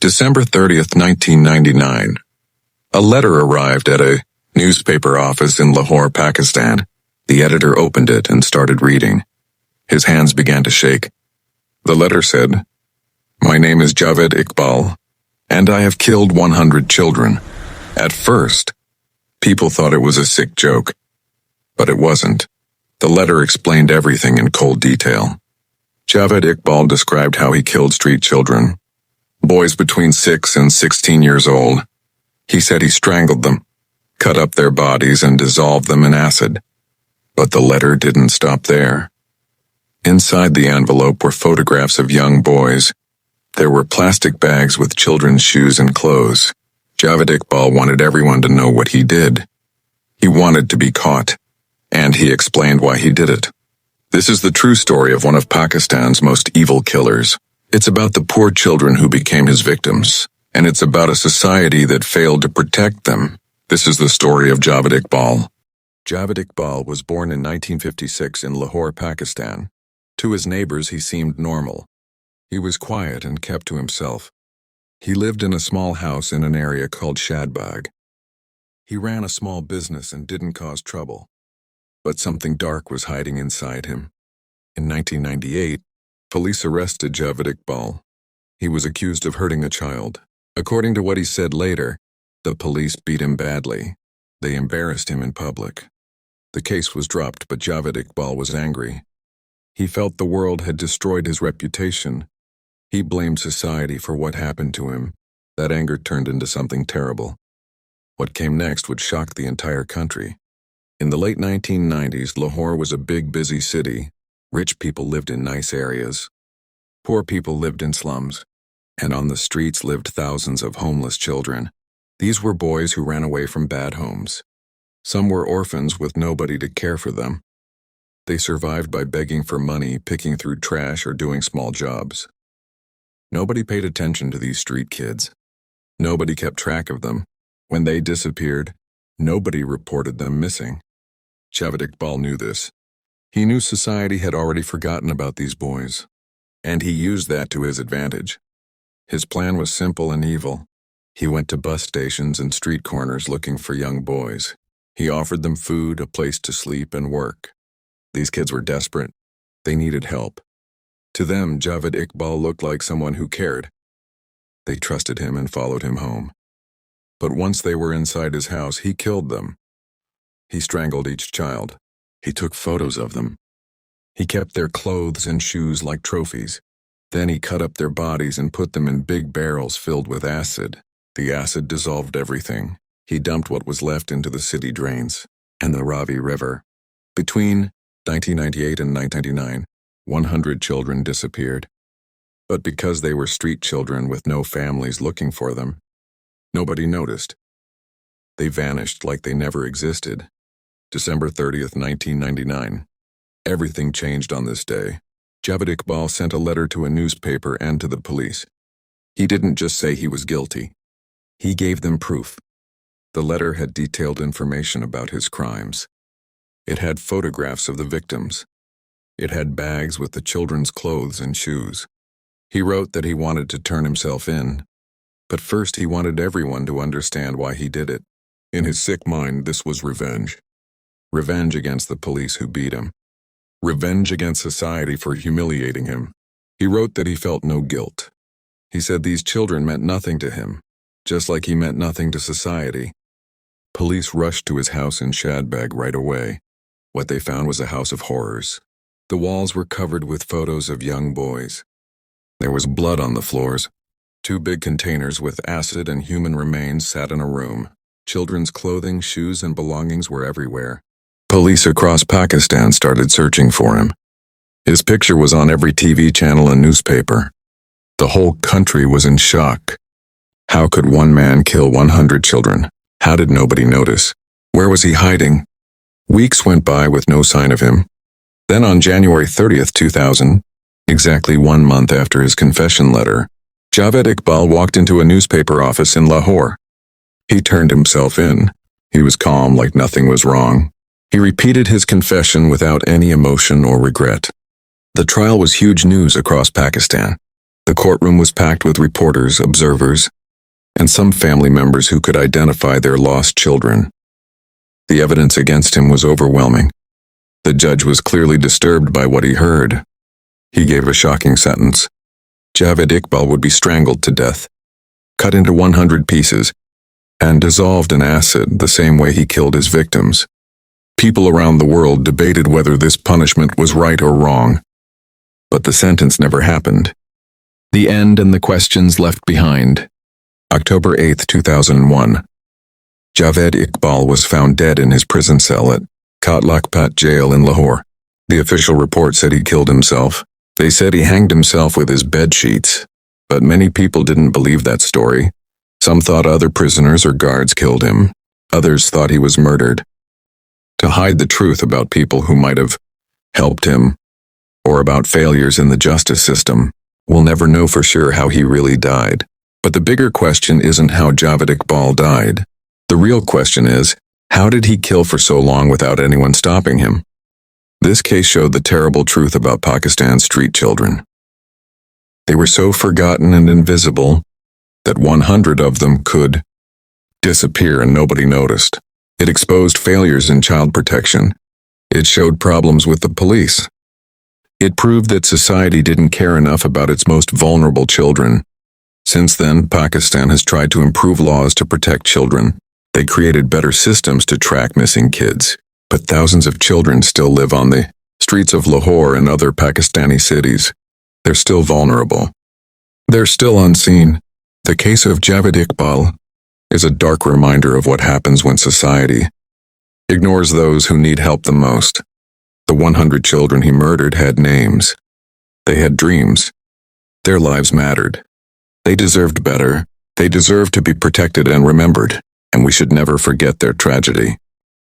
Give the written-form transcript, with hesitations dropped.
December 30th, 1999. A letter arrived at a newspaper office in Lahore, Pakistan. The editor opened it and started reading. His hands began to shake. The letter said, "My name is Javed Iqbal, and I have killed 100 children." At first, people thought it was a sick joke. But it wasn't. The letter explained everything in cold detail. Javed Iqbal described how he killed street children, boys between 6 and 16 years old. He said he strangled them, cut up their bodies and dissolved them in acid. But the letter didn't stop there. Inside the envelope were photographs of young boys. There were plastic bags with children's shoes and clothes. Javed Iqbal wanted everyone to know what he did. He wanted to be caught, and he explained why he did it. This is the true story of one of Pakistan's most evil killers. It's about the poor children who became his victims, and it's about a society that failed to protect them. This is the story of Javed Iqbal. Javed Iqbal was born in 1956 in Lahore, Pakistan. To his neighbors, he seemed normal. He was quiet and kept to himself. He lived in a small house in an area called Shadbagh. He ran a small business and didn't cause trouble. But something dark was hiding inside him. In 1998, police arrested Javed Iqbal. He was accused of hurting a child. According to what he said later, the police beat him badly. They embarrassed him in public. The case was dropped, but Javed Iqbal was angry. He felt the world had destroyed his reputation. He blamed society for what happened to him. That anger turned into something terrible. What came next would shock the entire country. In the late 1990s, Lahore was a big, busy city. Rich people lived in nice areas. Poor people lived in slums. And on the streets lived thousands of homeless children. These were boys who ran away from bad homes. Some were orphans with nobody to care for them. They survived by begging for money, picking through trash, or doing small jobs. Nobody paid attention to these street kids. Nobody kept track of them. When they disappeared, nobody reported them missing. Javed Iqbal knew this. He knew society had already forgotten about these boys, and he used that to his advantage. His plan was simple and evil. He went to bus stations and street corners looking for young boys. He offered them food, a place to sleep, and work. These kids were desperate. They needed help. To them, Javed Iqbal looked like someone who cared. They trusted him and followed him home. But once they were inside his house, he killed them. He strangled each child. He took photos of them. He kept their clothes and shoes like trophies. Then he cut up their bodies and put them in big barrels filled with acid. The acid dissolved everything. He dumped what was left into the city drains and the Ravi River. Between 1998 and 1999, 100 children disappeared. But because they were street children with no families looking for them, nobody noticed. They vanished like they never existed. December 30th, 1999. Everything changed on this day. Javed Iqbal sent a letter to a newspaper and to the police. He didn't just say he was guilty. He gave them proof. The letter had detailed information about his crimes. It had photographs of the victims. It had bags with the children's clothes and shoes. He wrote that he wanted to turn himself in, but first he wanted everyone to understand why he did it. In his sick mind, this was revenge. Revenge against the police who beat him. Revenge against society for humiliating him. He wrote that he felt no guilt. He said these children meant nothing to him, just like he meant nothing to society. Police rushed to his house in Shadbagh right away. What they found was a house of horrors. The walls were covered with photos of young boys. There was blood on the floors. 2 big containers with acid and human remains sat in a room. Children's clothing, shoes, and belongings were everywhere. Police across Pakistan started searching for him. His picture was on every TV channel and newspaper. The whole country was in shock. How could one man kill 100 children? How did nobody notice? Where was he hiding? Weeks went by with no sign of him. Then on January 30th, 2000, exactly 1 month after his confession letter, Javed Iqbal walked into a newspaper office in Lahore. He turned himself in. He was calm, like nothing was wrong. He repeated his confession without any emotion or regret. The trial was huge news across Pakistan. The courtroom was packed with reporters, observers, and some family members who could identify their lost children. The evidence against him was overwhelming. The judge was clearly disturbed by what he heard. He gave a shocking sentence. Javed Iqbal would be strangled to death, cut into 100 pieces, and dissolved in acid the same way he killed his victims. People around the world debated whether this punishment was right or wrong. But the sentence never happened. The end and the questions left behind. October 8, 2001. Javed Iqbal was found dead in his prison cell at Kotlakpat jail in Lahore. The official report said he killed himself. They said he hanged himself with his bed sheets, but many people didn't believe that story. Some thought other prisoners or guards killed him. Others thought he was murdered. To hide the truth about people who might have helped him, or about failures in the justice system, we'll never know for sure how he really died. But the bigger question isn't how Javed Iqbal died. The real question is, how did he kill for so long without anyone stopping him? This case showed the terrible truth about Pakistan's street children. They were so forgotten and invisible that 100 of them could disappear and nobody noticed. It exposed failures in child protection. It showed problems with the police. It proved that society didn't care enough about its most vulnerable children. Since then, Pakistan has tried to improve laws to protect children. They created better systems to track missing kids. But thousands of children still live on the streets of Lahore and other Pakistani cities. They're still vulnerable. They're still unseen. The case of Javed Iqbal is a dark reminder of what happens when society ignores those who need help the most. The 100 children he murdered had names. They had dreams. Their lives mattered. They deserved better. They deserved to be protected and remembered, and we should never forget their tragedy.